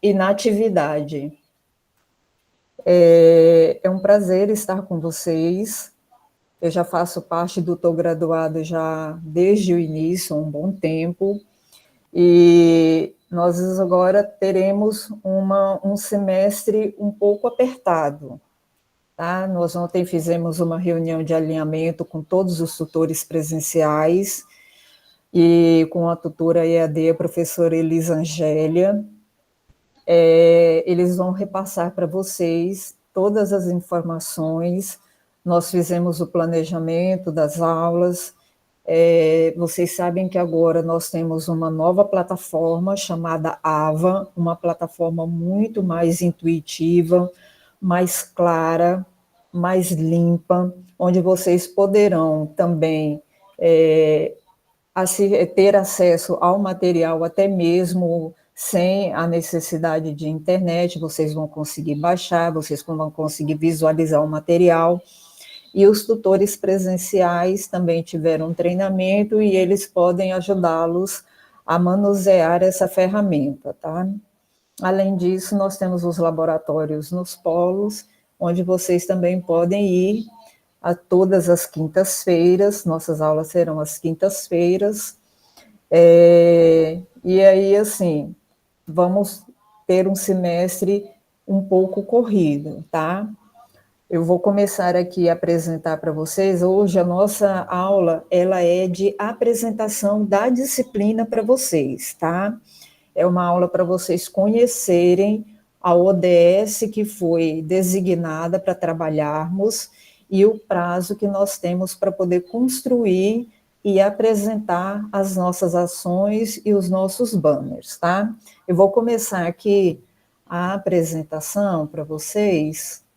e Natividade. É um prazer estar com vocês. Eu já faço parte do Tô Graduado já desde o início, há um bom tempo, e nós agora teremos um semestre um pouco apertado. Tá? Nós ontem fizemos uma reunião de alinhamento com todos os tutores presenciais e com a tutora EAD, a professora Elisangélia. Eles vão repassar para vocês todas as informações. Nós fizemos o planejamento das aulas. Vocês sabem que agora nós temos uma nova plataforma chamada AVA, uma plataforma muito mais intuitiva, mais clara, mais limpa, onde vocês poderão também ter acesso ao material até mesmo sem a necessidade de internet, vocês vão conseguir baixar, vocês vão conseguir visualizar o material, e os tutores presenciais também tiveram treinamento e eles podem ajudá-los a manusear essa ferramenta, tá? Além disso, nós temos os laboratórios nos polos, onde vocês também podem ir a todas as quintas-feiras, nossas aulas serão às quintas-feiras, e aí, assim, vamos ter um semestre um pouco corrido, tá? Eu vou começar aqui a apresentar para vocês. Hoje a nossa aula, ela é de apresentação da disciplina para vocês, tá? É uma aula para vocês conhecerem a ODS que foi designada para trabalharmos e o prazo que nós temos para poder construir e apresentar as nossas ações e os nossos banners, tá? Eu vou começar aqui a apresentação para vocês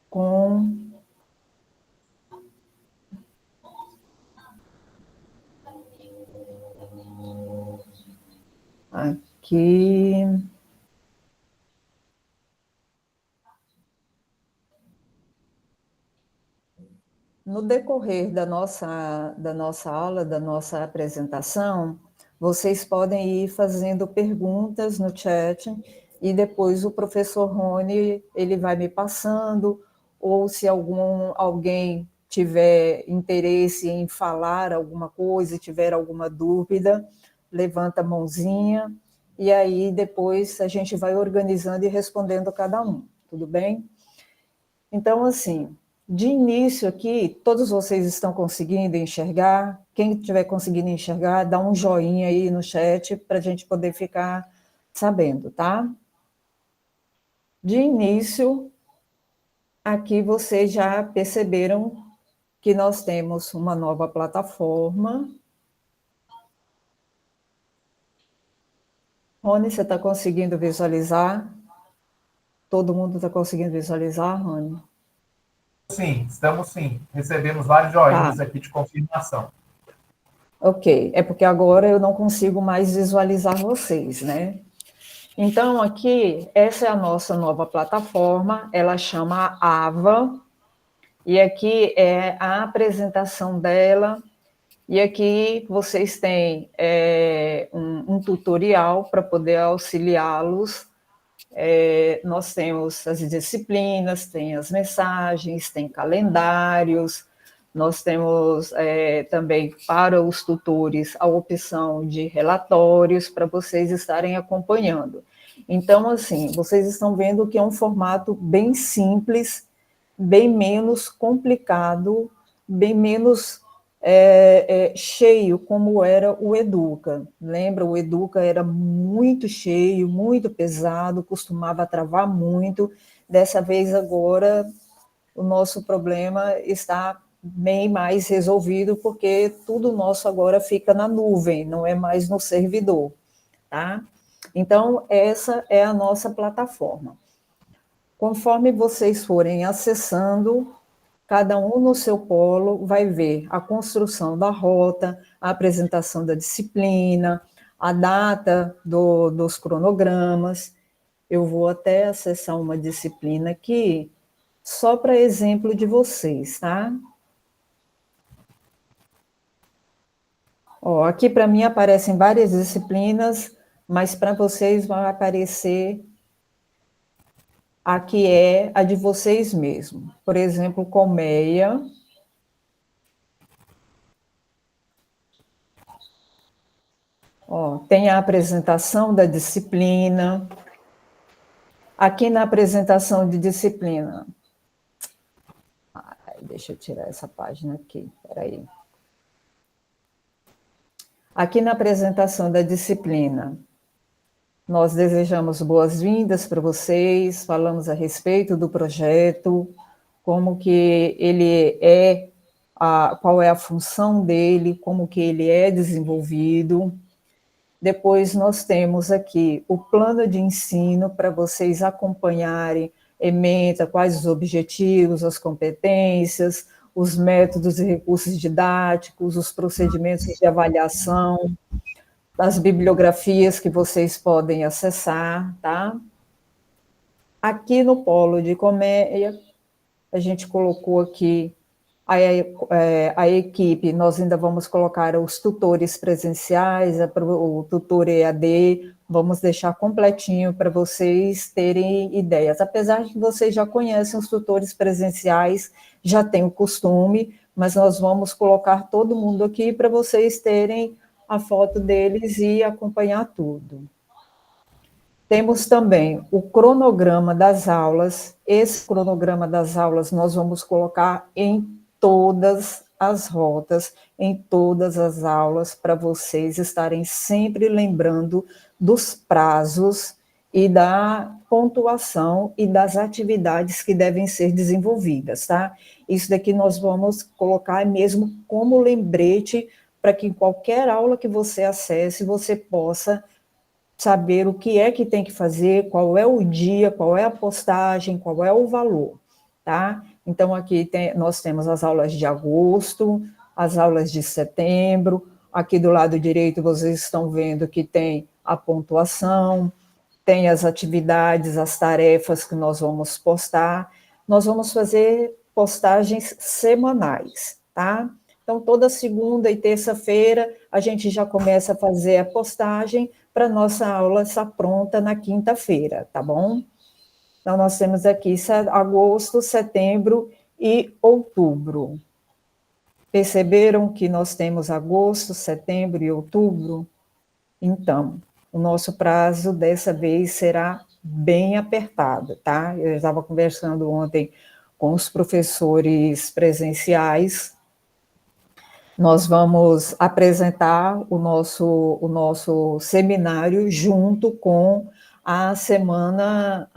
com aqui. No decorrer da nossa aula, da nossa apresentação, vocês podem ir fazendo perguntas no chat e depois o professor Rony, ele vai me passando, ou se alguém tiver interesse em falar alguma coisa, tiver alguma dúvida, levanta a mãozinha, e aí depois a gente vai organizando e respondendo cada um, tudo bem? Então, assim, de início aqui, todos vocês estão conseguindo enxergar? Quem estiver conseguindo enxergar, dá um joinha aí no chat para a gente poder ficar sabendo, tá? De início, aqui vocês já perceberam que nós temos uma nova plataforma. Rony, você está conseguindo visualizar? Todo mundo está conseguindo visualizar, Rony? Sim, estamos sim. Recebemos vários joinhas aqui de confirmação. Ok, é porque agora eu não consigo mais visualizar vocês, né? Então, aqui, essa é a nossa nova plataforma, ela chama AVA, e aqui é a apresentação dela, e aqui vocês têm um tutorial para poder auxiliá-los. Nós temos as disciplinas, tem as mensagens, tem calendários, nós temos também para os tutores a opção de relatórios para vocês estarem acompanhando. Então, assim, vocês estão vendo que é um formato bem simples, bem menos complicado, bem menos cheio, como era o Educa. Lembra, o Educa era muito cheio, muito pesado, costumava travar muito. Dessa vez, agora, o nosso problema está bem mais resolvido, porque tudo nosso agora fica na nuvem, não é mais no servidor, tá? Então, essa é a nossa plataforma. Conforme vocês forem acessando, cada um no seu polo vai ver a construção da rota, a apresentação da disciplina, a data dos cronogramas. Eu vou até acessar uma disciplina aqui, só para exemplo de vocês, tá? Ó, aqui para mim aparecem várias disciplinas, mas para vocês vai aparecer a que é a de vocês mesmos. Por exemplo, colmeia. Ó, tem a apresentação da disciplina. Aqui na apresentação de disciplina. Deixa eu tirar essa página aqui, peraí. Aqui na apresentação da disciplina, nós desejamos boas-vindas para vocês, falamos a respeito do projeto, como que ele é, qual é a função dele, como que ele é desenvolvido. Depois nós temos aqui o plano de ensino para vocês acompanharem, ementa quais os objetivos, as competências, os métodos e recursos didáticos, os procedimentos de avaliação, as bibliografias que vocês podem acessar, tá? Aqui no polo de colmeia, a gente colocou aqui a equipe, nós ainda vamos colocar os tutores presenciais, o tutor EAD, vamos deixar completinho para vocês terem ideias. Apesar de que vocês já conhecem os tutores presenciais, já têm o costume, mas nós vamos colocar todo mundo aqui para vocês terem a foto deles e acompanhar tudo. Temos também o cronograma das aulas. Esse cronograma das aulas nós vamos colocar em todas as rotas, em todas as aulas, para vocês estarem sempre lembrando dos prazos e da pontuação e das atividades que devem ser desenvolvidas, tá? Isso daqui nós vamos colocar mesmo como lembrete para que em qualquer aula que você acesse, você possa saber o que é que tem que fazer, qual é o dia, qual é a postagem, qual é o valor, tá? Então, aqui nós temos as aulas de agosto, as aulas de setembro, aqui do lado direito vocês estão vendo que tem a pontuação, tem as atividades, as tarefas que nós vamos postar, nós vamos fazer postagens semanais, tá? Então, toda segunda e terça-feira, a gente já começa a fazer a postagem para a nossa aula estar pronta na quinta-feira, tá bom? Então, nós temos aqui agosto, setembro e outubro. Perceberam que nós temos agosto, setembro e outubro? Então, o nosso prazo dessa vez será bem apertado, tá? Eu estava conversando ontem com os professores presenciais. Nós vamos apresentar o nosso seminário junto com a semana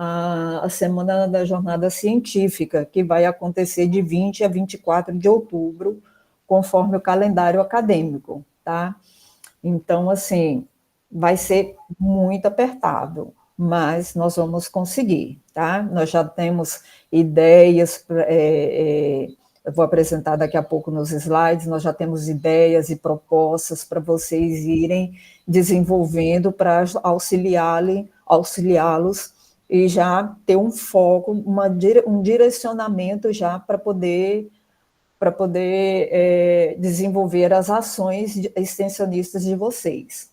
da jornada científica, que vai acontecer de 20 a 24 de outubro, conforme o calendário acadêmico, tá? Então, assim, vai ser muito apertado, mas nós vamos conseguir, tá? Nós já temos ideias, eu vou apresentar daqui a pouco nos slides, nós já temos ideias e propostas para vocês irem desenvolvendo para auxiliá-los e já ter um foco, um direcionamento já para poder desenvolver as ações extensionistas de vocês.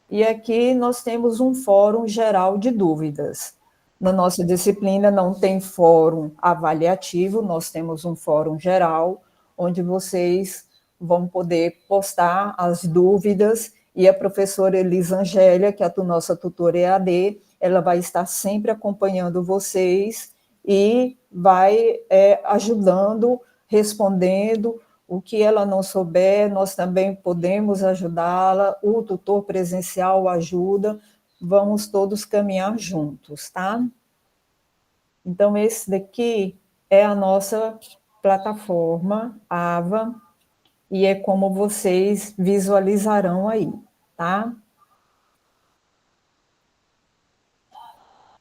E aqui nós temos um fórum geral de dúvidas. Na nossa disciplina não tem fórum avaliativo, nós temos um fórum geral, onde vocês vão poder postar as dúvidas, e a professora Elisângélia, que é a nossa tutora EAD, ela vai estar sempre acompanhando vocês e vai ajudando, respondendo. O que ela não souber, nós também podemos ajudá-la, o tutor presencial ajuda, vamos todos caminhar juntos, tá? Então, esse daqui é a nossa plataforma, AVA, e é como vocês visualizarão aí, tá?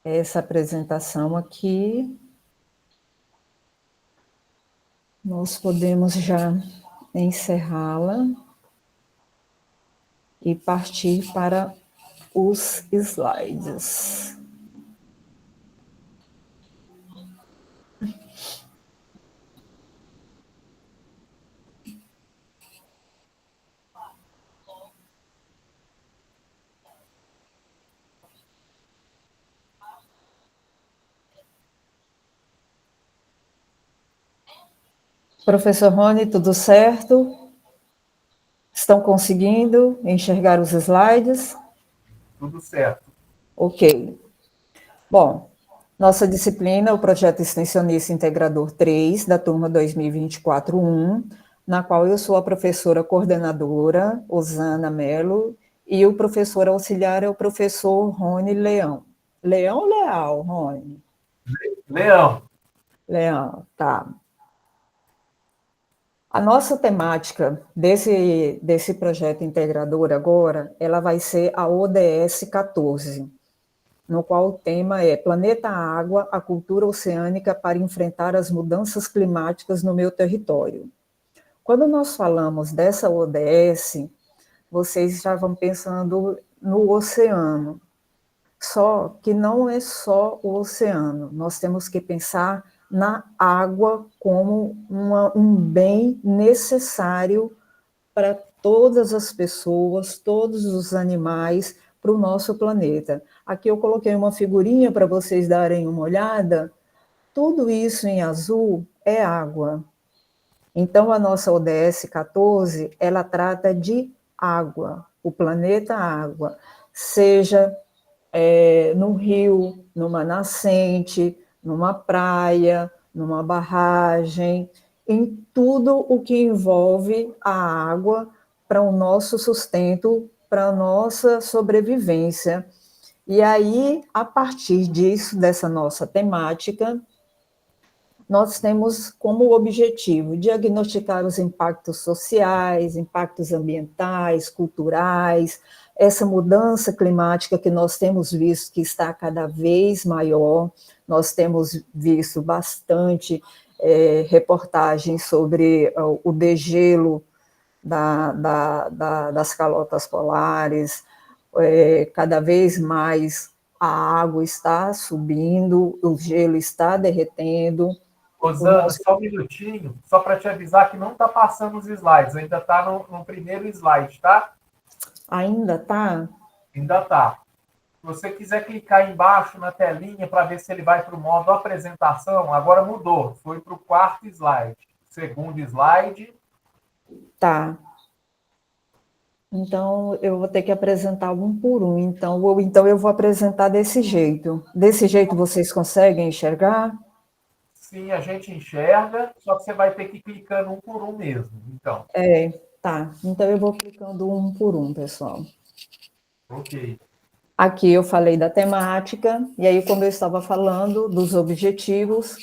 Essa apresentação aqui, nós podemos já encerrá-la e partir para os slides. Professor Rony, tudo certo? Estão conseguindo enxergar os slides? Tudo certo. Ok. Bom, nossa disciplina é o Projeto Extensionista Integrador 3, da turma 2024-1, na qual eu sou a professora coordenadora, Osana Mello, e o professor auxiliar é o professor Rony Leão. Leão ou Leal, Rony? Leão. Leão, tá. A nossa temática desse projeto integrador agora, ela vai ser a ODS 14, no qual o tema é Planeta Água, a cultura oceânica para enfrentar as mudanças climáticas no meu território. Quando nós falamos dessa ODS, vocês já vão pensando no oceano, só que não é só o oceano, nós temos que pensar na água como um bem necessário para todas as pessoas, todos os animais, para o nosso planeta. Aqui eu coloquei uma figurinha para vocês darem uma olhada. Tudo isso em azul é água. Então, a nossa ODS 14, ela trata de água, o planeta água, seja no rio, numa nascente, numa praia, numa barragem, em tudo o que envolve a água para o nosso sustento, para a nossa sobrevivência. E aí, a partir disso, dessa nossa temática, nós temos como objetivo diagnosticar os impactos sociais, impactos ambientais, culturais, essa mudança climática que nós temos visto que está cada vez maior, nós temos visto bastante reportagens sobre o degelo das calotas polares, cada vez mais a água está subindo, o gelo está derretendo. Rosana, só um minutinho, só para te avisar que não está passando os slides, ainda está no primeiro slide, tá? Ainda tá? Ainda está. Se você quiser clicar embaixo na telinha para ver se ele vai para o modo apresentação, agora mudou, foi para o quarto slide. Segundo slide. Tá. Então, eu vou ter que apresentar um por um. Então eu vou apresentar desse jeito. Desse jeito vocês conseguem enxergar? Sim, a gente enxerga, só que você vai ter que ir clicando um por um mesmo. Então. Tá. Então eu vou clicando um por um, pessoal. Ok. Aqui eu falei da temática, e aí, como eu estava falando, dos objetivos,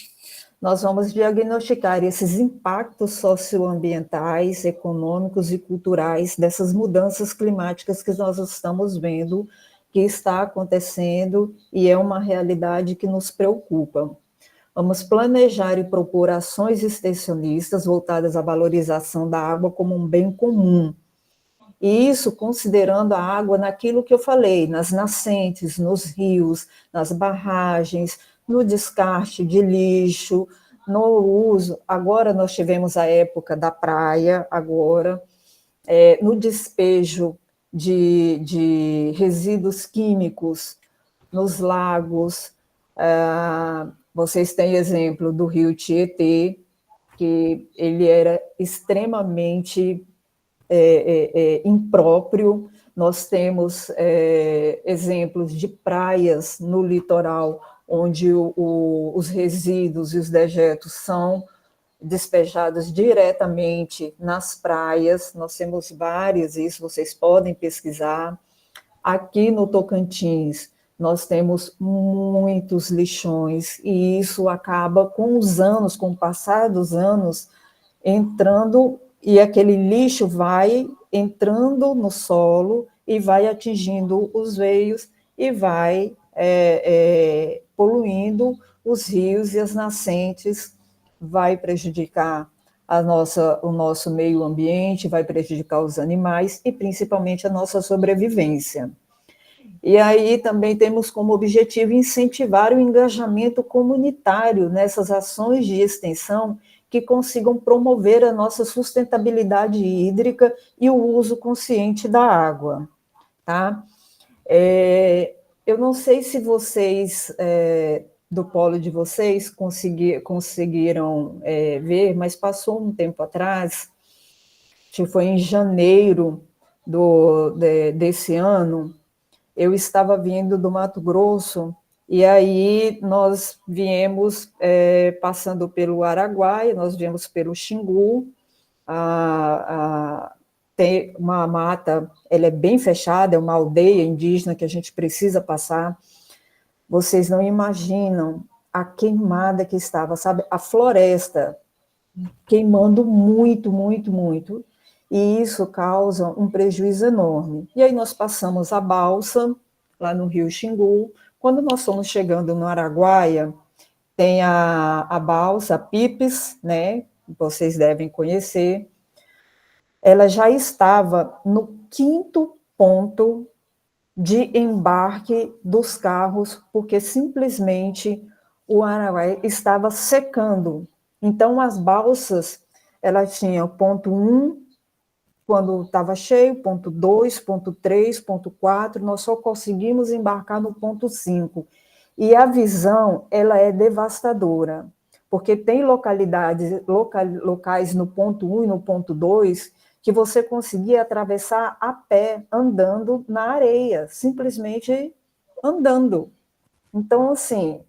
nós vamos diagnosticar esses impactos socioambientais, econômicos e culturais dessas mudanças climáticas que nós estamos vendo, que está acontecendo e é uma realidade que nos preocupa. Vamos planejar e propor ações extensionistas voltadas à valorização da água como um bem comum, e isso considerando a água naquilo que eu falei, nas nascentes, nos rios, nas barragens, no descarte de lixo, no uso. Agora nós tivemos a época da praia, agora, no despejo de resíduos químicos nos lagos. Vocês têm exemplo do rio Tietê, que ele era extremamente impróprio. Nós temos exemplos de praias no litoral, onde os resíduos e os dejetos são despejados diretamente nas praias. Nós temos várias, isso vocês podem pesquisar. Aqui no Tocantins, nós temos muitos lixões, e isso acaba com os anos, com o passar dos anos, entrando, e aquele lixo vai entrando no solo e vai atingindo os veios e vai poluindo os rios e as nascentes, vai prejudicar o nosso meio ambiente, vai prejudicar os animais e principalmente a nossa sobrevivência. E aí também temos como objetivo incentivar o engajamento comunitário nessas ações de extensão que consigam promover a nossa sustentabilidade hídrica e o uso consciente da água. Tá? Eu não sei se vocês do polo de vocês conseguiram ver, mas passou um tempo atrás, que foi em janeiro desse ano, eu estava vindo do Mato Grosso, e aí nós viemos passando pelo Araguaia, nós viemos pelo Xingu, tem uma mata, ela é bem fechada, é uma aldeia indígena que a gente precisa passar. Vocês não imaginam a queimada que estava, sabe? A floresta queimando muito, muito, muito. E isso causa um prejuízo enorme. E aí nós passamos a balsa, lá no Rio Xingu. Quando nós estamos chegando no Araguaia, tem a balsa, a Pipes, né? Vocês devem conhecer. Ela já estava no 5º ponto de embarque dos carros, porque simplesmente o Araguaia estava secando. Então, as balsas, elas tinham ponto 1, quando estava cheio, ponto 2, ponto 3, ponto 4, nós só conseguimos embarcar no ponto 5. E a visão, ela é devastadora, porque tem locais no ponto 1 e no ponto 2 que você conseguia atravessar a pé, andando na areia, simplesmente andando. Então, assim,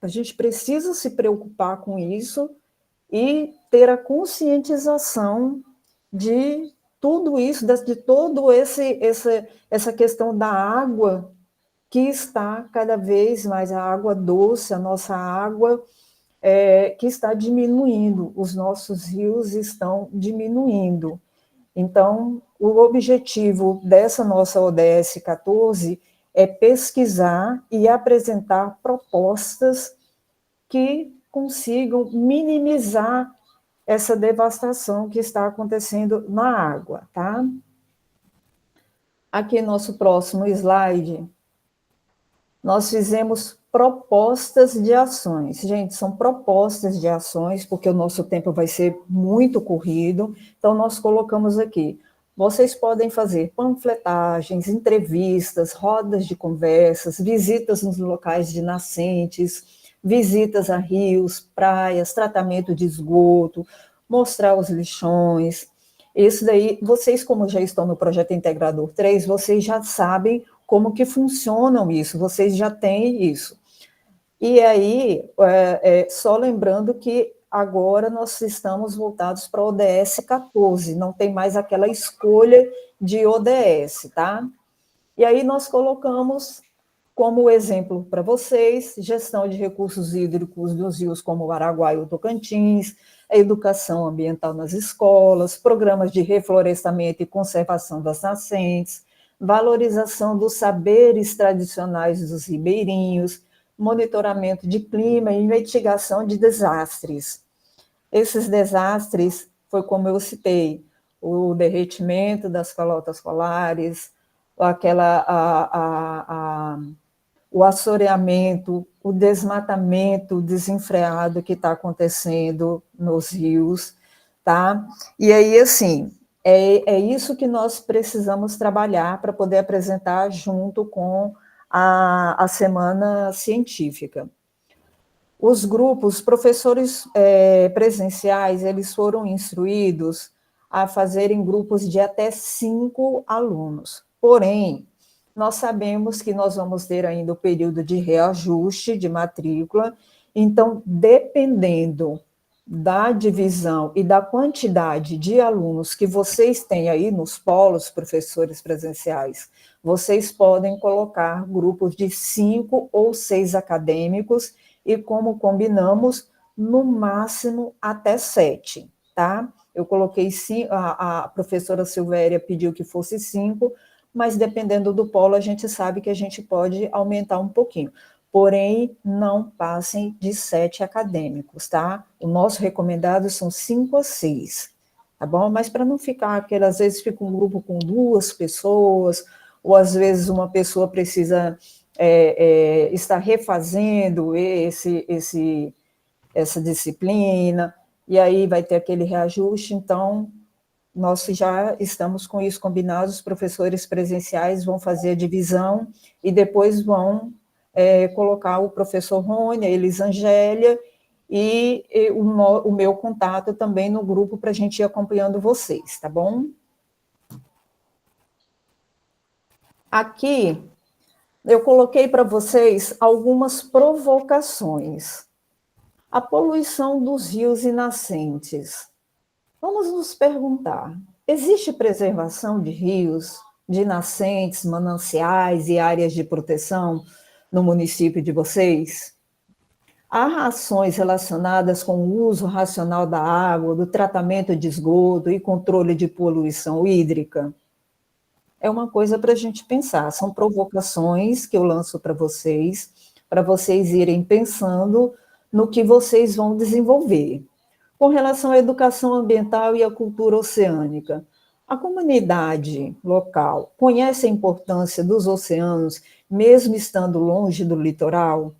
a gente precisa se preocupar com isso e ter a conscientização de tudo isso, de todo essa questão da água que está cada vez mais, a água doce, a nossa água, que está diminuindo, os nossos rios estão diminuindo. Então, o objetivo dessa nossa ODS 14 é pesquisar e apresentar propostas que consigam minimizar essa devastação que está acontecendo na água, tá? Aqui, nosso próximo slide, nós fizemos propostas de ações. Gente, são propostas de ações, porque o nosso tempo vai ser muito corrido, então nós colocamos aqui. Vocês podem fazer panfletagens, entrevistas, rodas de conversas, visitas nos locais de nascentes, visitas a rios, praias, tratamento de esgoto, mostrar os lixões. Isso daí, vocês, como já estão no Projeto Integrador 3, vocês já sabem como que funcionam isso, vocês já têm isso. E aí, só lembrando que agora nós estamos voltados para a ODS 14, não tem mais aquela escolha de ODS, tá? E aí nós colocamos como exemplo para vocês, gestão de recursos hídricos dos rios como o Araguaia e o Tocantins, a educação ambiental nas escolas, programas de reflorestamento e conservação das nascentes, valorização dos saberes tradicionais dos ribeirinhos, monitoramento de clima e investigação de desastres. Esses desastres foi como eu citei, o derretimento das calotas polares, o assoreamento, o desmatamento desenfreado que está acontecendo nos rios, tá? E aí, assim, é isso que nós precisamos trabalhar para poder apresentar junto com a Semana Científica. Os grupos, professores presenciais, eles foram instruídos a fazerem grupos de até 5 alunos. Porém, nós sabemos que nós vamos ter ainda o período de reajuste de matrícula, então, dependendo da divisão e da quantidade de alunos que vocês têm aí nos polos, professores presenciais, vocês podem colocar grupos de 5 ou 6 acadêmicos e, como combinamos, no máximo até 7, tá? Eu coloquei 5, a professora Silvéria pediu que fosse 5, mas dependendo do polo, a gente sabe que a gente pode aumentar um pouquinho. Porém, não passem de 7 acadêmicos, tá? O nosso recomendado são 5 a 6, tá bom? Mas para não ficar aquele, às vezes fica um grupo com 2 pessoas, ou às vezes uma pessoa precisa estar refazendo essa disciplina, e aí vai ter aquele reajuste, então nós já estamos com isso combinado, os professores presenciais vão fazer a divisão e depois vão colocar o professor Rony, a Elisangélia, e o meu contato também no grupo para a gente ir acompanhando vocês, tá bom? Aqui, eu coloquei para vocês algumas provocações. A poluição dos rios e nascentes. Vamos nos perguntar, existe preservação de rios, de nascentes, mananciais e áreas de proteção no município de vocês? Há ações relacionadas com o uso racional da água, do tratamento de esgoto e controle de poluição hídrica? É uma coisa para a gente pensar, são provocações que eu lanço para vocês irem pensando no que vocês vão desenvolver. Com relação à educação ambiental e à cultura oceânica, a comunidade local conhece a importância dos oceanos, mesmo estando longe do litoral?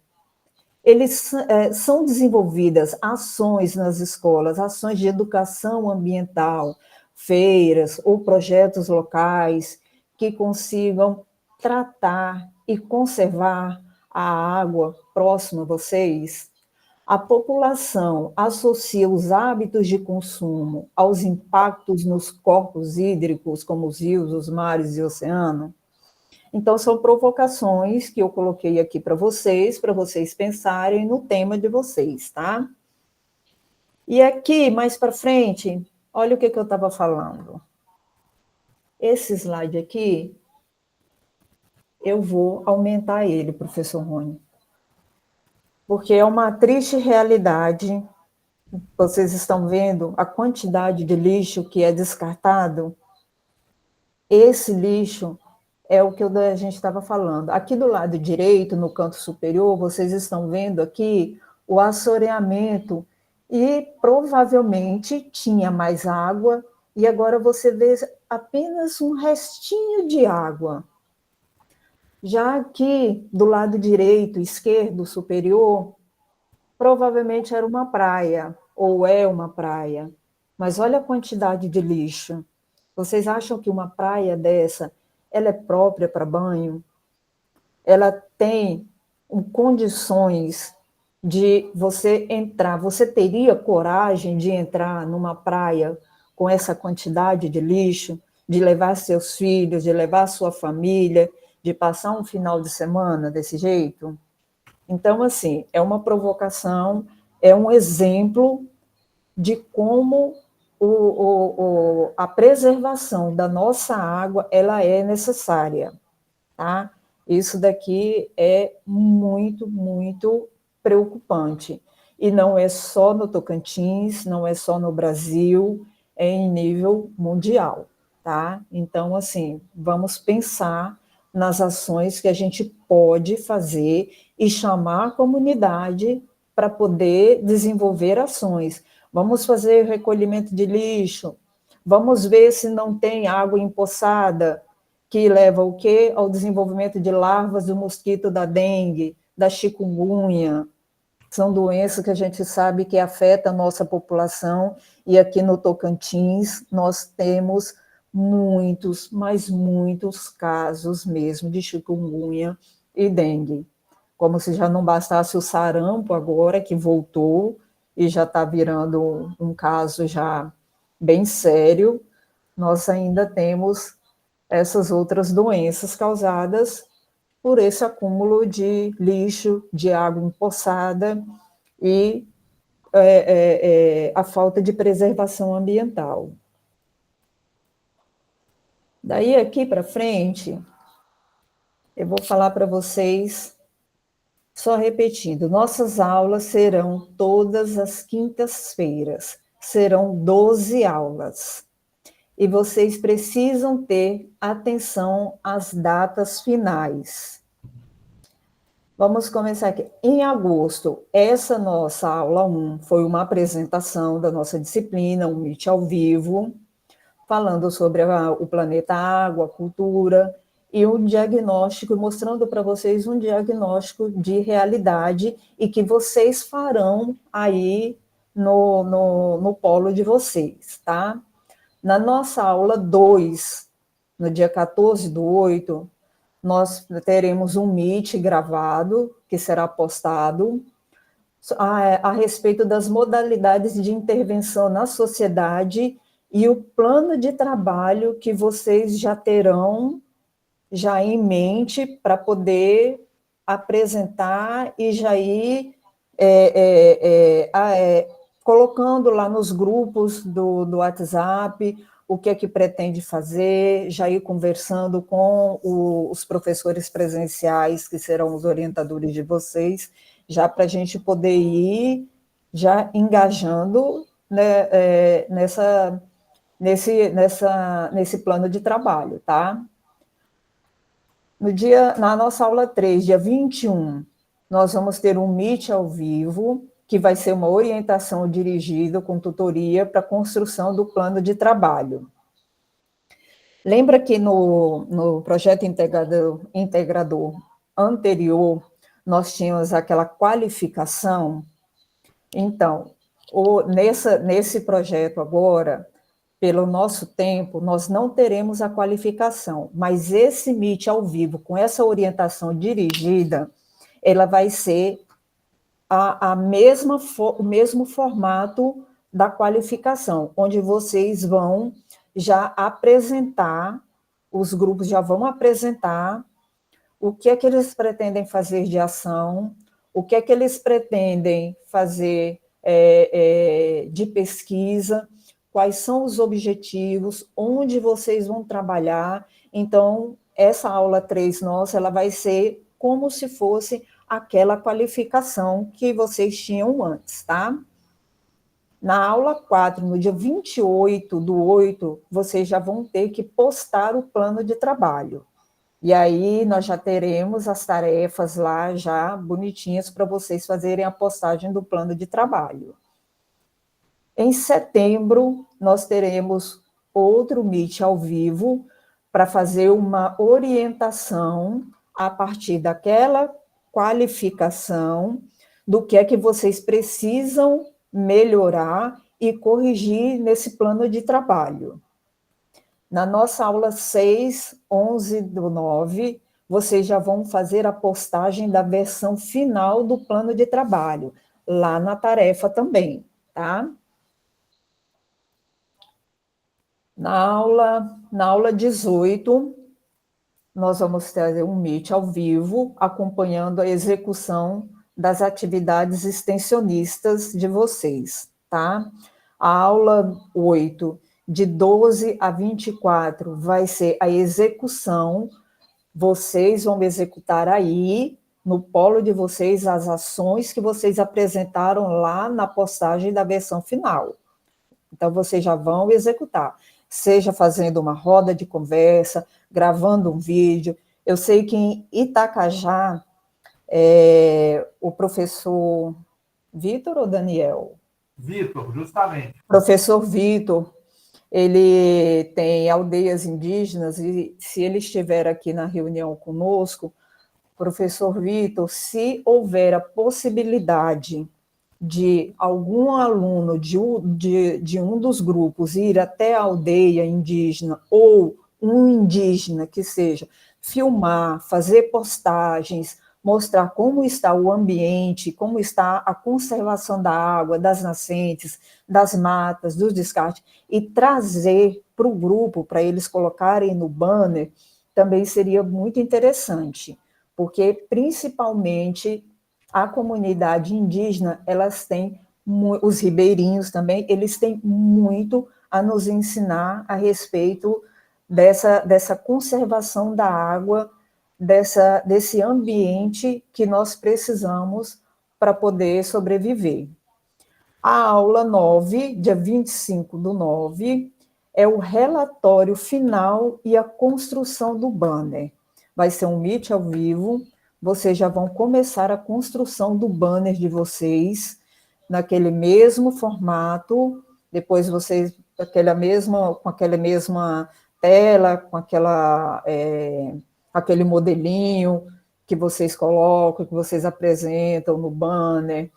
São desenvolvidas ações nas escolas, ações de educação ambiental, feiras ou projetos locais que consigam tratar e conservar a água próxima a vocês? A população associa os hábitos de consumo aos impactos nos corpos hídricos, como os rios, os mares e o oceano? Então, são provocações que eu coloquei aqui para vocês pensarem no tema de vocês, tá? E aqui, mais para frente, olha o que eu estava falando. Esse slide aqui, eu vou aumentar ele, professor Rony, porque é uma triste realidade. Vocês estão vendo a quantidade de lixo que é descartado? Esse lixo é o que a gente estava falando. Aqui do lado direito, no canto superior, vocês estão vendo aqui o assoreamento e provavelmente tinha mais água e agora você vê apenas um restinho de água. Já aqui do lado direito, esquerdo, superior, provavelmente era uma praia, ou é uma praia. Mas olha a quantidade de lixo. Vocês acham que uma praia dessa, ela é própria para banho? Ela tem condições de você entrar? Você teria coragem de entrar numa praia com essa quantidade de lixo, de levar seus filhos, de levar sua família, de passar um final de semana desse jeito? Então, assim, é uma provocação, é um exemplo de como a preservação da nossa água ela é necessária, tá? Isso daqui é muito, muito preocupante. E não é só no Tocantins, não é só no Brasil, é em nível mundial, tá? Então, assim, vamos pensar nas ações que a gente pode fazer e chamar a comunidade para poder desenvolver ações. Vamos fazer recolhimento de lixo, vamos ver se não tem água empoçada, que leva o quê? Ao desenvolvimento de larvas do mosquito da dengue, da chikungunya. São doenças que a gente sabe que afetam a nossa população, e aqui no Tocantins nós temos muitos, mas muitos casos mesmo de chikungunya e dengue. Como se já não bastasse o sarampo agora, que voltou, e já está virando um caso já bem sério, nós ainda temos essas outras doenças causadas por esse acúmulo de lixo, de água empoçada e a falta de preservação ambiental. Daí aqui para frente, eu vou falar para vocês, só repetindo, nossas aulas serão todas as quintas-feiras, serão 12 aulas. E vocês precisam ter atenção às datas finais. Vamos começar aqui. Em agosto, essa nossa aula 1 foi uma apresentação da nossa disciplina, um Meet ao vivo, falando sobre o planeta água, a cultura, e um diagnóstico, mostrando para vocês um diagnóstico de realidade e que vocês farão aí no polo de vocês, tá? Na nossa aula 2, no dia 14/8, nós teremos um Meet gravado, que será postado, a respeito das modalidades de intervenção na sociedade e o plano de trabalho que vocês já terão já em mente para poder apresentar e já ir colocando lá nos grupos do WhatsApp o que é que pretende fazer, já ir conversando com os professores presenciais, que serão os orientadores de vocês, já para a gente poder ir já engajando, né, nesse plano de trabalho, tá? Na nossa aula 3, dia 21, nós vamos ter um Meet ao vivo, que vai ser uma orientação dirigida com tutoria para a construção do plano de trabalho. Lembra que no projeto integrador anterior, nós tínhamos aquela qualificação? Então, nesse projeto agora, pelo nosso tempo, nós não teremos a qualificação, mas esse Meet ao vivo, com essa orientação dirigida, ela vai ser o mesmo formato da qualificação, onde vocês vão já apresentar, os grupos já vão apresentar o que é que eles pretendem fazer de ação, o que é que eles pretendem fazer de pesquisa, quais são os objetivos, onde vocês vão trabalhar. Então, essa aula 3 nossa, ela vai ser como se fosse aquela qualificação que vocês tinham antes, tá? Na aula 4, no dia 28/8, vocês já vão ter que postar o plano de trabalho. E aí nós já teremos as tarefas lá já bonitinhas para vocês fazerem a postagem do plano de trabalho. Em setembro, nós teremos outro Meet ao vivo para fazer uma orientação a partir daquela qualificação do que é que vocês precisam melhorar e corrigir nesse plano de trabalho. Na nossa aula 6, 11/9, vocês já vão fazer a postagem da versão final do plano de trabalho, lá na tarefa também, tá? Na aula 18, nós vamos ter um Meet ao vivo, acompanhando a execução das atividades extensionistas de vocês, tá? A aula 8, de 12/24, vai ser a execução. Vocês vão executar aí, no polo de vocês, as ações que vocês apresentaram lá na postagem da versão final. Então, vocês já vão executar, seja fazendo uma roda de conversa, gravando um vídeo. Eu sei que em Itacajá, o professor Vitor ou Daniel? Vitor, justamente. Professor Vitor, ele tem aldeias indígenas, e se ele estiver aqui na reunião conosco, professor Vitor, se houver a possibilidade de algum aluno de um dos grupos ir até a aldeia indígena, ou um indígena que seja, filmar, fazer postagens, mostrar como está o ambiente, como está a conservação da água, das nascentes, das matas, dos descartes, e trazer para o grupo, para eles colocarem no banner, também seria muito interessante, porque, principalmente, a comunidade indígena, elas têm, os ribeirinhos também, eles têm muito a nos ensinar a respeito dessa conservação da água, desse ambiente que nós precisamos para poder sobreviver. A aula 9, dia 25/9, é o relatório final e a construção do banner. Vai ser um Meet ao vivo, vocês já vão começar a construção do banner de vocês, naquele mesmo formato, depois vocês, com aquela mesma tela, com aquele modelinho que vocês colocam, que vocês apresentam no banner,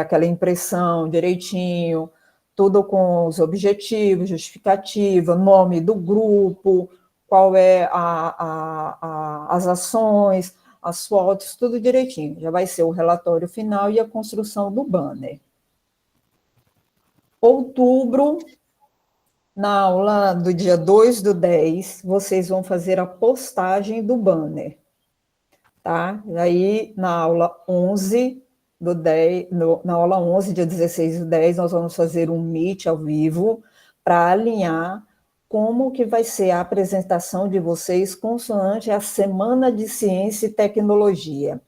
aquela impressão direitinho, tudo com os objetivos, justificativa, nome do grupo, qual é as ações, as fotos, tudo direitinho. Já vai ser o relatório final e a construção do banner. Outubro, na aula do dia 2/10, vocês vão fazer a postagem do banner, tá? Aí, na aula 11/10, na aula 11, dia 16/10, nós vamos fazer um meet ao vivo para alinhar como que vai ser a apresentação de vocês consoante a Semana de Ciência e Tecnologia.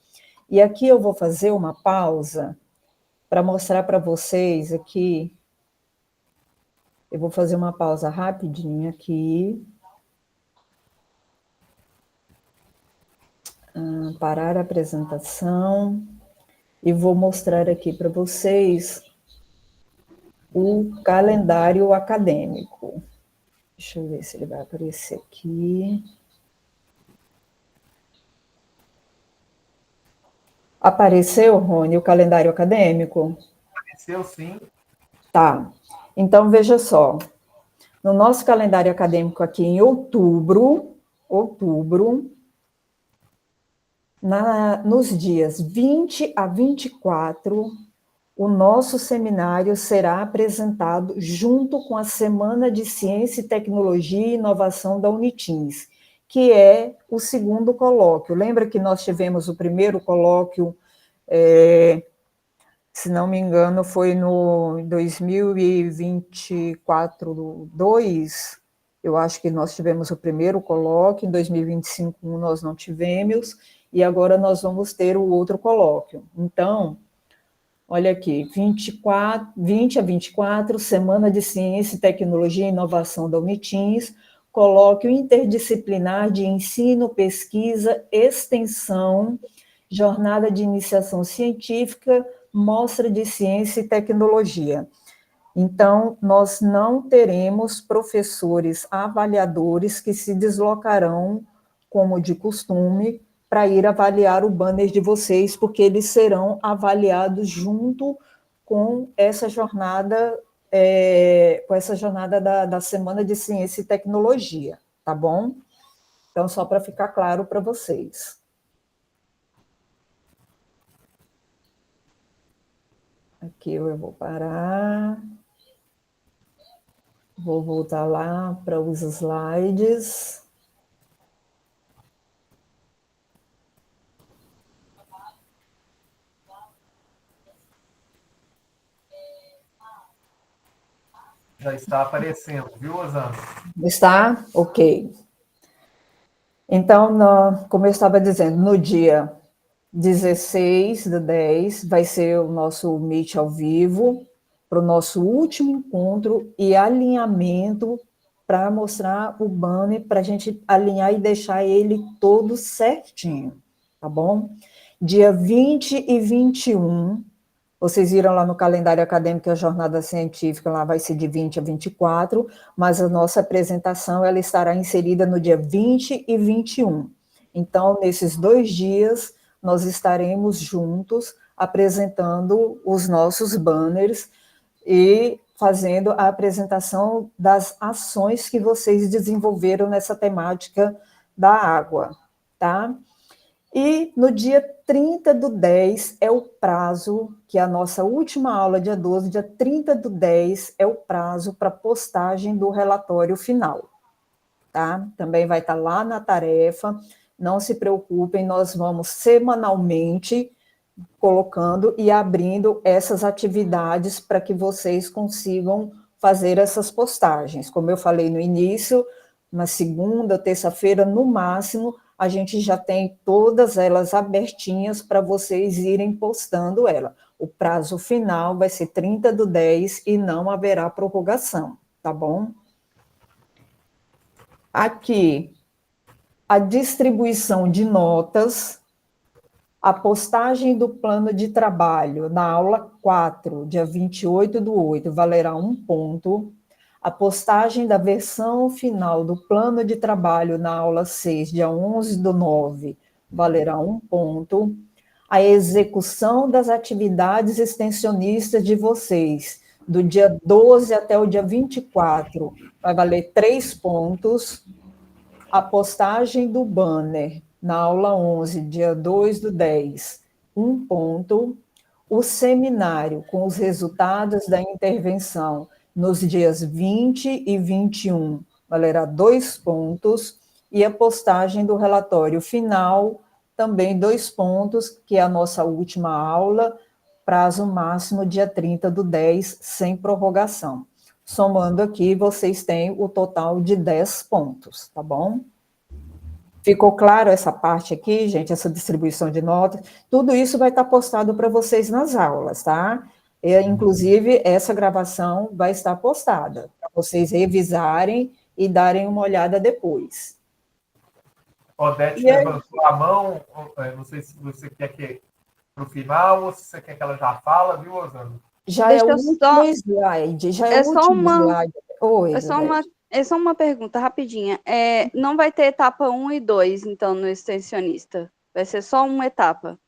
E aqui eu vou fazer uma pausa para mostrar para vocês aqui. Eu vou fazer uma pausa rapidinho aqui. Parar a apresentação. E vou mostrar aqui para vocês o calendário acadêmico. Deixa eu ver se ele vai aparecer aqui. Apareceu, Rony, o calendário acadêmico? Apareceu, sim. Tá. Então, veja só. No nosso calendário acadêmico aqui em outubro, nos dias 20 a 24, o nosso seminário será apresentado junto com a Semana de Ciência e Tecnologia e Inovação da Unitins, que é o segundo colóquio. Lembra que nós tivemos o primeiro colóquio, se não me engano, foi no 2024, eu acho que nós tivemos o primeiro colóquio, em 2025 nós não tivemos, e agora nós vamos ter o outro colóquio. Então, olha aqui, 20 a 24, Semana de Ciência, Tecnologia e Inovação da Unitins, colóquio interdisciplinar de ensino, pesquisa, extensão, jornada de iniciação científica, mostra de ciência e tecnologia. Então, nós não teremos professores avaliadores que se deslocarão, como de costume, para ir avaliar o banner de vocês, porque eles serão avaliados junto com essa jornada, da Semana de Ciência e Tecnologia, tá bom? Então, só para ficar claro para vocês. Aqui eu vou parar. Vou voltar lá para os slides. Já está aparecendo, viu, Osana? Está? Ok. Então, como eu estava dizendo, no dia 16/10 vai ser o nosso meet ao vivo, para o nosso último encontro e alinhamento para mostrar o banner, para a gente alinhar e deixar ele todo certinho, tá bom? Dia 20 e 21, vocês viram lá no calendário acadêmico, a jornada científica lá vai ser de 20 a 24, mas a nossa apresentação ela estará inserida no dia 20 e 21. Então, nesses 2 dias, nós estaremos juntos apresentando os nossos banners e fazendo a apresentação das ações que vocês desenvolveram nessa temática da água, tá? E no dia 30/10 é o prazo, que é a nossa última aula, dia 12, dia 30/10 é o prazo para postagem do relatório final, tá? Também vai estar lá na tarefa, não se preocupem, nós vamos semanalmente colocando e abrindo essas atividades para que vocês consigam fazer essas postagens. Como eu falei no início, na segunda, terça-feira, no máximo, a gente já tem todas elas abertinhas para vocês irem postando ela. O prazo final vai ser 30/10 e não haverá prorrogação, tá bom? Aqui, a distribuição de notas, a postagem do plano de trabalho na aula 4, dia 28/8, valerá 1 ponto. A postagem da versão final do plano de trabalho na aula 6, dia 11/9, valerá 1 ponto. A execução das atividades extensionistas de vocês, do dia 12 até o dia 24, vai valer 3 pontos. a postagem do banner na aula 11, dia 2/10, um ponto. O seminário com os resultados da intervenção nos dias 20 e 21 valerá 2 pontos. E a postagem do relatório final, também 2 pontos, que é a nossa última aula, prazo máximo dia 30/10, sem prorrogação. Somando aqui, vocês têm o total de 10 pontos, tá bom? Ficou claro essa parte aqui, gente, essa distribuição de notas? Tudo isso vai estar postado para vocês nas aulas, tá? Inclusive, essa gravação vai estar postada, para vocês revisarem e darem uma olhada depois. Odete levantou a mão, não sei se você quer que para o final ou se você quer que ela já fala, viu, Osana? Já é o último slide, já é o último slide. Oi, é só uma pergunta rapidinha. Não vai ter etapa 1 e 2, então, no extensionista? Vai ser só uma etapa?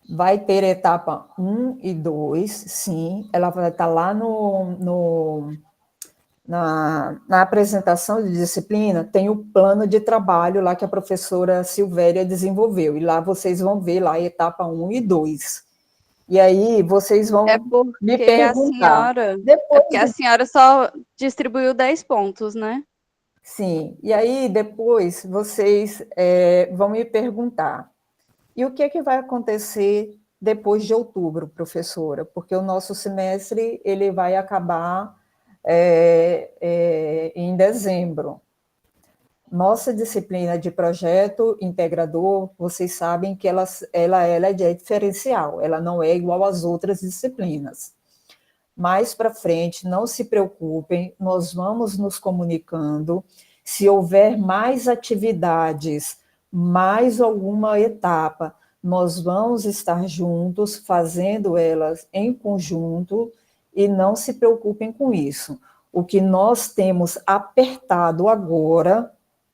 Vai ter etapa 1 e 2, sim. Ela vai estar lá na apresentação de disciplina, tem o plano de trabalho lá que a professora Silvéria desenvolveu. E lá vocês vão ver lá a etapa 1 e 2. E aí vocês vão me perguntar. Porque a senhora só distribuiu 10 pontos, né? Sim, e aí depois vocês vão me perguntar, e o que é que vai acontecer depois de outubro, professora? Porque o nosso semestre ele vai acabar em dezembro. Nossa disciplina de projeto integrador, vocês sabem que ela é diferencial, ela não é igual às outras disciplinas. Mais para frente, não se preocupem, nós vamos nos comunicando. Se houver mais atividades, mais alguma etapa, nós vamos estar juntos, fazendo elas em conjunto, e não se preocupem com isso. O que nós temos apertado agora,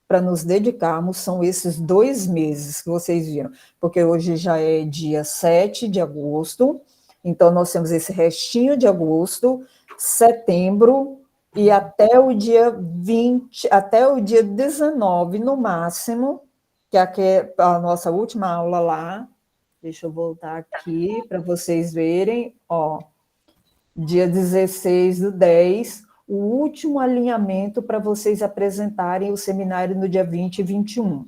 para nos dedicarmos, são esses 2 meses que vocês viram, porque hoje já é dia 7 de agosto, então nós temos esse restinho de agosto, setembro, e até o dia 20, até o dia 19, no máximo, que é a nossa última aula lá. Deixa eu voltar aqui para vocês verem, ó, dia 16/10, o último alinhamento para vocês apresentarem o seminário no dia 20 e 21.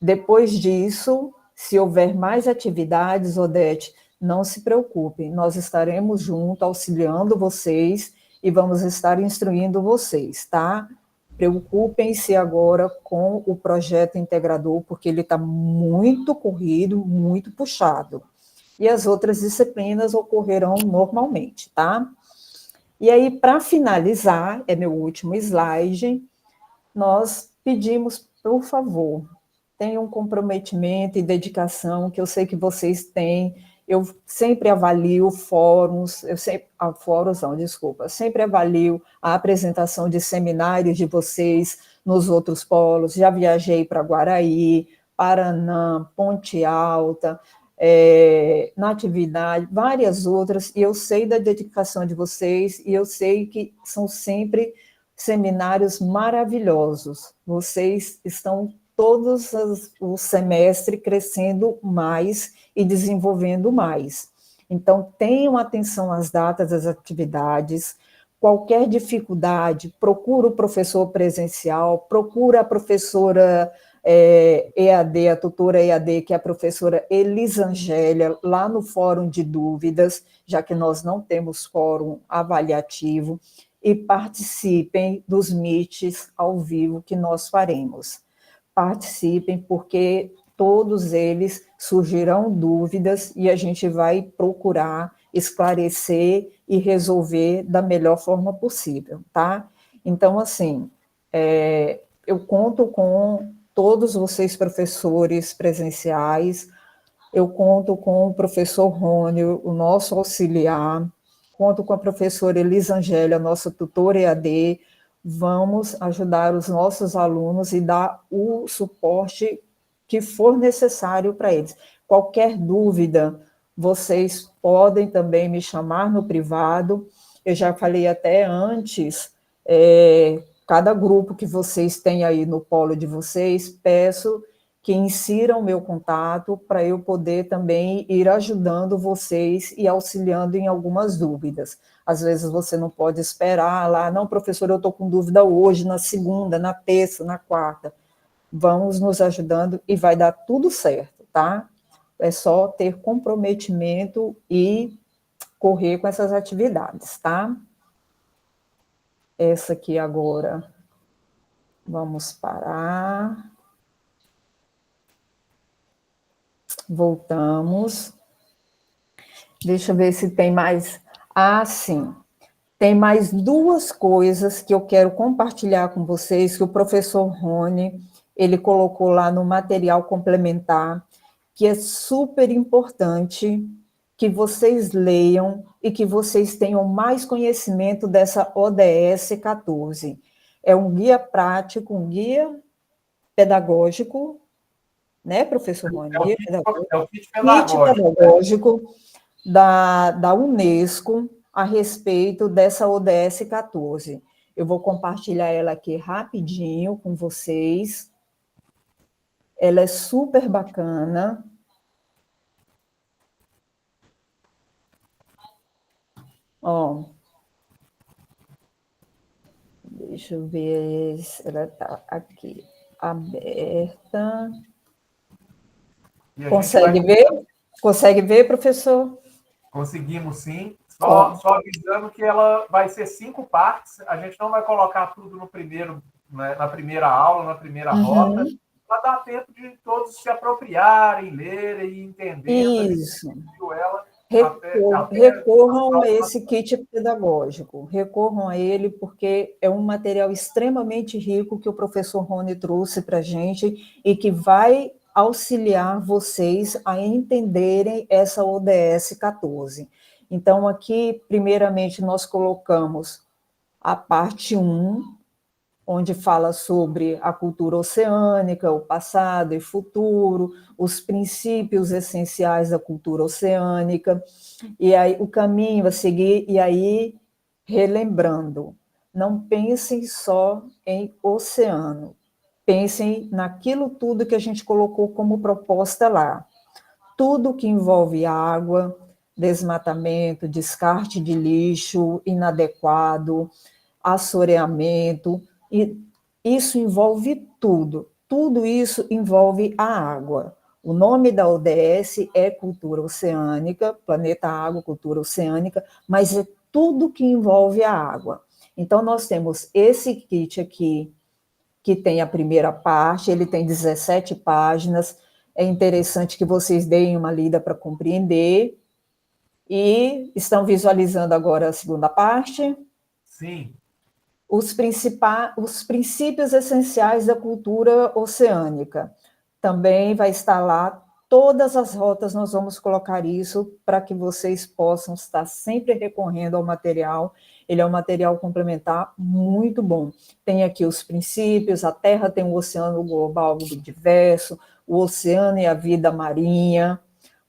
Depois disso, se houver mais atividades, Odete, não se preocupem, nós estaremos juntos, auxiliando vocês e vamos estar instruindo vocês, tá? Preocupem-se agora com o projeto integrador, porque ele está muito corrido, muito puxado. E as outras disciplinas ocorrerão normalmente, tá? E aí, para finalizar, é meu último slide, nós pedimos, por favor, tenham um comprometimento e dedicação, que eu sei que vocês têm. Eu sempre avalio fóruns, sempre avalio a apresentação de seminários de vocês nos outros polos. Já viajei para Guaraí, Paraná, Ponte Alta, Natividade, várias outras, e eu sei da dedicação de vocês, e eu sei que são sempre seminários maravilhosos. Vocês estão todos o semestre crescendo mais e desenvolvendo mais. Então, tenham atenção às datas das atividades. Qualquer dificuldade, procura o professor presencial, procura a professora EAD, a tutora EAD, que é a professora Elisangélia, lá no Fórum de Dúvidas, já que nós não temos fórum avaliativo, e participem dos meets ao vivo que nós faremos. Participem, porque todos eles surgirão dúvidas e a gente vai procurar esclarecer e resolver da melhor forma possível, tá? Então, assim, eu conto com todos vocês, professores presenciais, eu conto com o professor Rony, o nosso auxiliar, conto com a professora Elisangélia, nossa tutora EAD, vamos ajudar os nossos alunos e dar o suporte que for necessário para eles. Qualquer dúvida, vocês podem também me chamar no privado. Eu já falei até antes, cada grupo que vocês têm aí no polo de vocês, peço que insiram o meu contato para eu poder também ir ajudando vocês e auxiliando em algumas dúvidas. Às vezes você não pode esperar lá, não, professor, eu estou com dúvida hoje, na segunda, na terça, na quarta. Vamos nos ajudando e vai dar tudo certo, tá? É só ter comprometimento e correr com essas atividades, tá? Essa aqui agora, vamos parar. Voltamos. Deixa eu ver se tem mais. Ah, sim. Tem mais duas coisas que eu quero compartilhar com vocês, que o professor Rony, ele colocou lá no material complementar, que é super importante que vocês leiam e que vocês tenham mais conhecimento dessa ODS 14. É um guia prático, um guia pedagógico, né, professor Rony? É o Guia kit, pedagógico. é o kit Kit pedagógico. pedagógico da Unesco a respeito dessa ODS 14. Eu vou compartilhar ela aqui rapidinho com vocês. Ela é super bacana. Ó, deixa eu ver se ela está aqui aberta. Consegue ver? Consegue ver, professor? Conseguimos sim. Ó. Só avisando que ela vai ser 5 partes. A gente não vai colocar tudo no primeiro, né, na primeira aula, na primeira rota, para dar tempo de todos se apropriarem, lerem e entenderem. Isso. Ela Recorram a esse kit pedagógico, recorram a ele porque é um material extremamente rico que o professor Rony trouxe para a gente e que vai auxiliar vocês a entenderem essa ODS 14. Então, aqui, primeiramente, nós colocamos a parte 1, onde fala sobre a cultura oceânica, o passado e futuro, os princípios essenciais da cultura oceânica, e aí o caminho a seguir, e aí relembrando, não pensem só em oceano, pensem naquilo tudo que a gente colocou como proposta lá, tudo que envolve água, desmatamento, descarte de lixo inadequado, assoreamento, e isso envolve tudo. Tudo isso envolve a água. O nome da ODS é Cultura Oceânica, Planeta Água, Cultura Oceânica, mas é tudo que envolve a água. Então, nós temos esse kit aqui, que tem a primeira parte, ele tem 17 páginas, é interessante que vocês deem uma lida para compreender, e estão visualizando agora a segunda parte? Sim. Os princípios essenciais da cultura oceânica. Também vai estar lá, todas as rotas nós vamos colocar isso para que vocês possam estar sempre recorrendo ao material. Ele é um material complementar muito bom. Tem aqui os princípios, a Terra tem um oceano global diverso, o oceano e a vida marinha,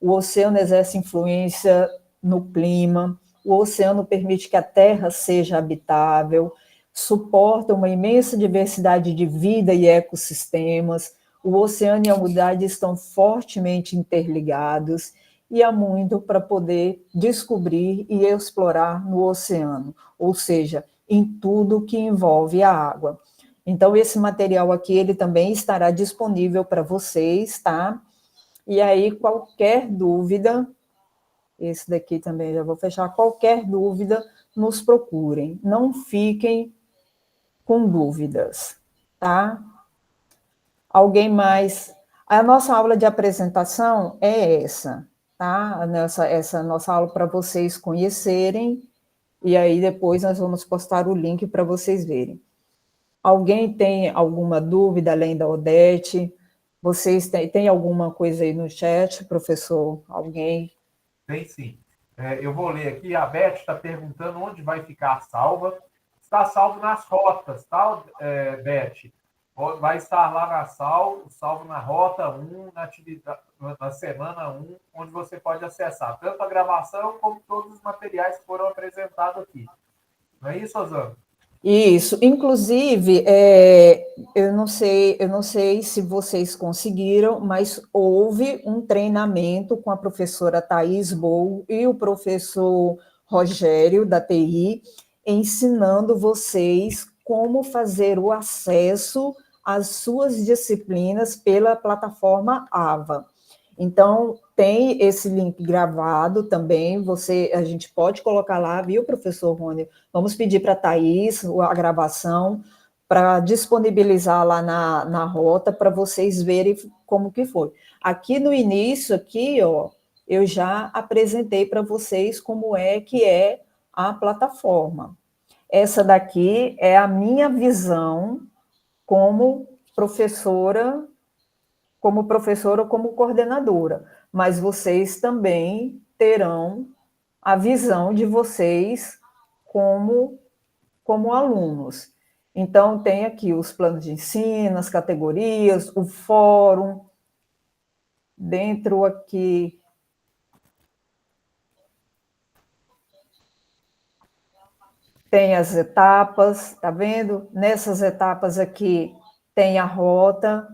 o oceano exerce influência no clima, o oceano permite que a Terra seja habitável, suporta uma imensa diversidade de vida e ecossistemas, o oceano e a humanidade estão fortemente interligados e há muito para poder descobrir e explorar no oceano, ou seja, em tudo que envolve a água. Então, esse material aqui, ele também estará disponível para vocês, tá? E aí, qualquer dúvida, esse daqui também já vou fechar, qualquer dúvida, nos procurem, não fiquem com dúvidas, tá? Alguém mais? A nossa aula de apresentação é essa, tá? Essa nossa aula para vocês conhecerem, e aí depois nós vamos postar o link para vocês verem. Alguém tem alguma dúvida além da Odete? Vocês têm alguma coisa aí no chat, professor? Alguém? Tem sim. Eu vou ler aqui. A Beth está perguntando onde vai ficar salva. Está salvo nas rotas, tá, Beth? Vai estar lá salvo na rota 1, na semana 1, onde você pode acessar tanto a gravação como todos os materiais que foram apresentados aqui. Não é isso, Osana? Isso, inclusive, eu não sei se vocês conseguiram, mas houve um treinamento com a professora Thais Bou e o professor Rogério, da TI, ensinando vocês como fazer o acesso às suas disciplinas pela plataforma AVA. Então, tem esse link gravado também, a gente pode colocar lá, viu, professor Rony? Vamos pedir para a Thais a gravação, para disponibilizar lá na rota, para vocês verem como que foi. Aqui no início, aqui, ó, eu já apresentei para vocês como é que é a plataforma. Essa daqui é a minha visão como professora ou como coordenadora, mas vocês também terão a visão de vocês como alunos. Então, tem aqui os planos de ensino, as categorias, o fórum, dentro aqui tem as etapas, tá vendo? Nessas etapas aqui tem a rota,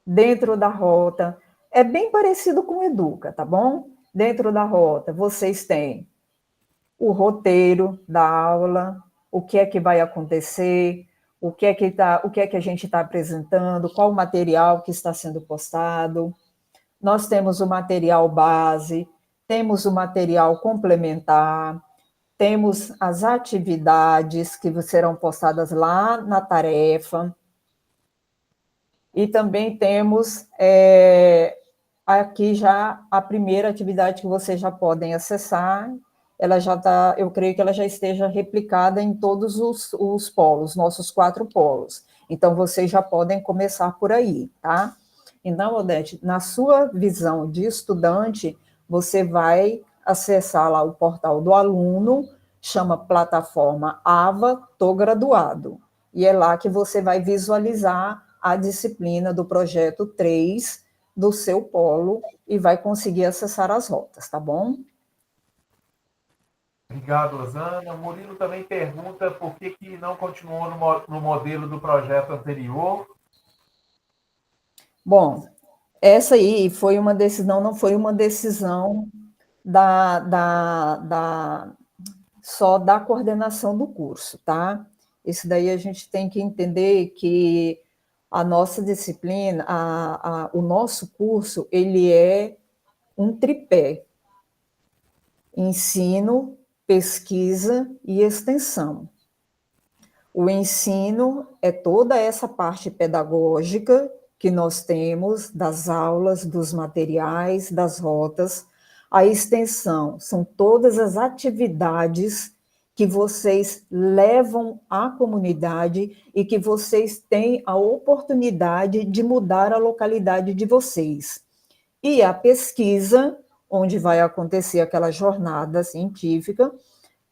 dentro da rota, é bem parecido com o Educa, tá bom? Dentro da rota, vocês têm o roteiro da aula, o que é que vai acontecer, o que é que a gente está apresentando, qual o material que está sendo postado. Nós temos o material base, temos o material complementar, temos as atividades que serão postadas lá na tarefa, e também temos aqui já a primeira atividade que vocês já podem acessar. Ela já está, eu creio que ela já esteja replicada em todos os polos, nossos 4 polos. Então, vocês já podem começar por aí, tá? Então, Odete, na sua visão de estudante, você vai acessar lá o portal do aluno, chama plataforma AVA Tô Graduado, e é lá que você vai visualizar a disciplina do projeto 3 do seu polo e vai conseguir acessar as rotas, tá bom? Obrigado, Osana. Murilo também pergunta por que não continuou no modelo do projeto anterior. Bom, essa aí foi uma decisão, não foi uma decisão só da coordenação do curso, tá? Isso daí a gente tem que entender que a nossa disciplina, o nosso curso, ele é um tripé: ensino, pesquisa e extensão. O ensino é toda essa parte pedagógica que nós temos, das aulas, dos materiais, das rotas. A extensão são todas as atividades que vocês levam à comunidade e que vocês têm a oportunidade de mudar a localidade de vocês. E a pesquisa, onde vai acontecer aquela jornada científica,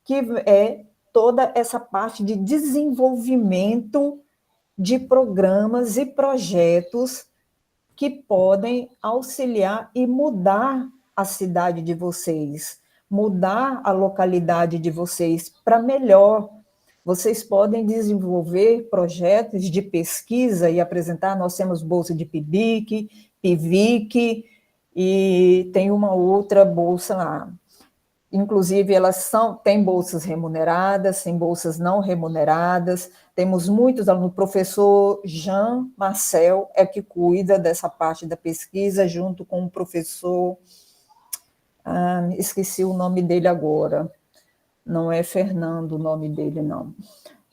que é toda essa parte de desenvolvimento de programas e projetos que podem auxiliar e mudar a cidade de vocês, mudar a localidade de vocês para melhor. Vocês podem desenvolver projetos de pesquisa e apresentar. Nós temos bolsa de PIBIC, PIVIC, e tem uma outra bolsa lá. Inclusive, têm bolsas remuneradas, têm bolsas não remuneradas, temos muitos alunos. O professor Jean Marcel é que cuida dessa parte da pesquisa, junto com o professor, esqueci o nome dele agora, não é Fernando o nome dele, não,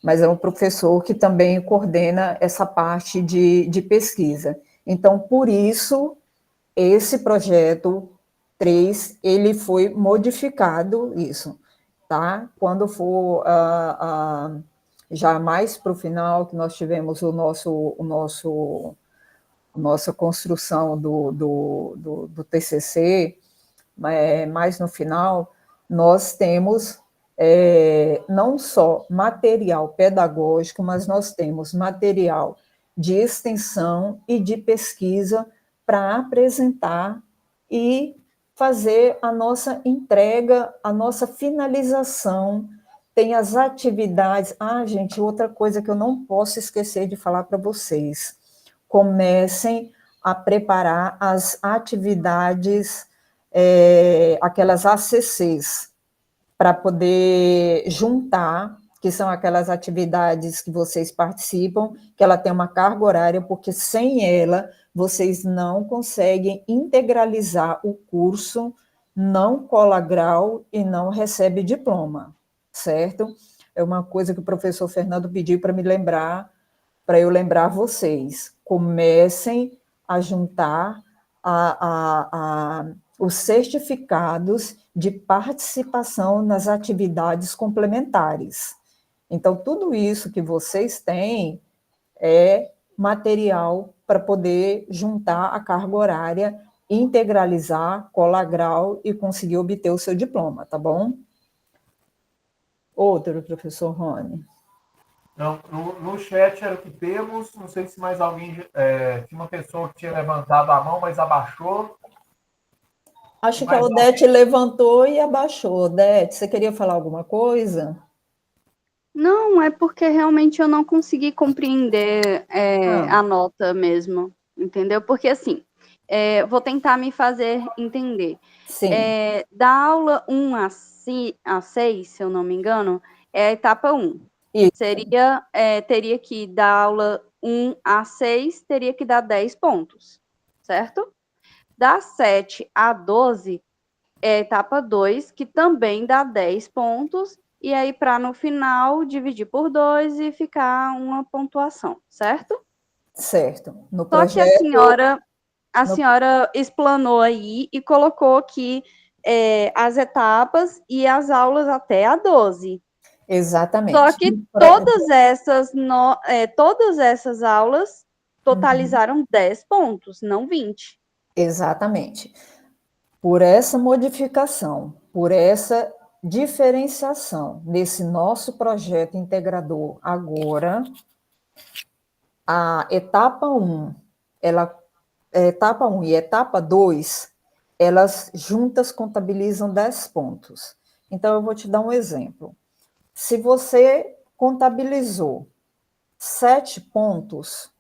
mas é um professor que também coordena essa parte de pesquisa. Então, por isso, esse projeto 3, ele foi modificado, isso, tá? Quando for já mais para o final, que nós tivemos nossa construção do TCC, mais no final, nós temos não só material pedagógico, mas nós temos material de extensão e de pesquisa para apresentar e fazer a nossa entrega, a nossa finalização tem as atividades. Ah, gente, outra coisa que eu não posso esquecer de falar para vocês. Comecem a preparar as atividades, aquelas ACCs, para poder juntar, que são aquelas atividades que vocês participam, que ela tem uma carga horária, porque sem ela, vocês não conseguem integralizar o curso, não cola grau e não recebe diploma, certo? É uma coisa que o professor Fernando pediu para me lembrar, para eu lembrar vocês. Comecem a juntar os certificados de participação nas atividades complementares. Então, tudo isso que vocês têm é material para poder juntar a carga horária, integralizar, colar grau e conseguir obter o seu diploma, tá bom? Outro, professor Rony. Não, no chat era o que temos. Não sei se mais alguém. Tinha uma pessoa que tinha levantado a mão, mas abaixou. Acho que a Odete levantou e abaixou. Odete, você queria falar alguma coisa? Não, é porque realmente eu não consegui compreender a nota mesmo, entendeu? Porque assim, vou tentar me fazer entender. Sim. Da aula 1 a 6, se eu não me engano, é a etapa 1. Isso. Teria que da aula 1 a 6, teria que dar 10 pontos, certo? Da 7 a 12, é a etapa 2, que também dá 10 pontos, e aí para no final dividir por 2 e ficar uma pontuação, certo? Certo. No Só projeto... que a senhora explanou aí e colocou aqui as etapas e as aulas até a 12. Exatamente. Só que todas essas aulas totalizaram 10 pontos, não 20. Exatamente. Por essa modificação, por essa diferenciação desse nosso projeto integrador agora, a etapa 1, etapa 1 e etapa 2, elas juntas contabilizam 10 pontos. Então, eu vou te dar um exemplo. Se você contabilizou 7 pontos,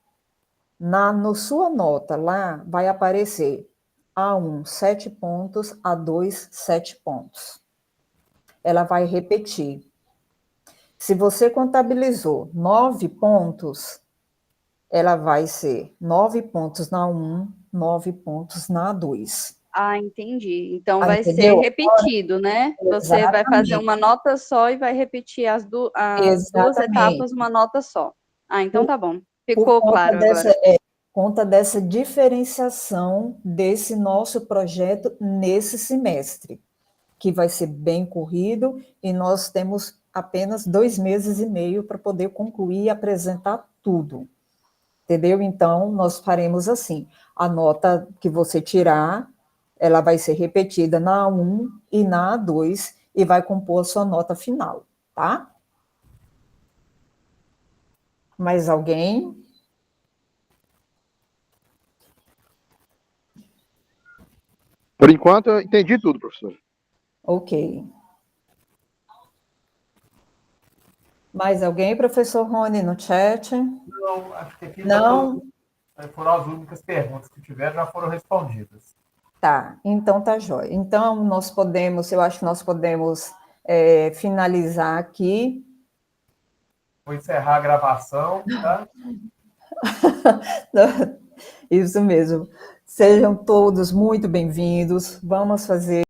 na sua nota lá vai aparecer A1, 7 pontos, A2, 7 pontos. Ela vai repetir. Se você contabilizou 9 pontos, ela vai ser 9 pontos na 1, 9 pontos na 2. Ah, entendi. Então vai entendeu? ser repetido, né? Você vai fazer uma nota só e vai repetir as duas etapas, uma nota só. Ah, então tá bom. Ficou claro agora. Conta dessa diferenciação desse nosso projeto nesse semestre, que vai ser bem corrido, e nós temos apenas 2 meses e meio para poder concluir e apresentar tudo. Entendeu? Então, nós faremos assim, a nota que você tirar, ela vai ser repetida na A1 e na A2, e vai compor a sua nota final, tá? Mais alguém? Por enquanto, eu entendi tudo, professor. Ok. Mais alguém, professor Rony, no chat? Não, acho que aqui não. Foram as únicas perguntas que tiveram, já foram respondidas. Tá, então tá jóia. Então, eu acho que nós podemos finalizar aqui. Vou encerrar a gravação, tá? Isso mesmo. Sejam todos muito bem-vindos. Vamos fazer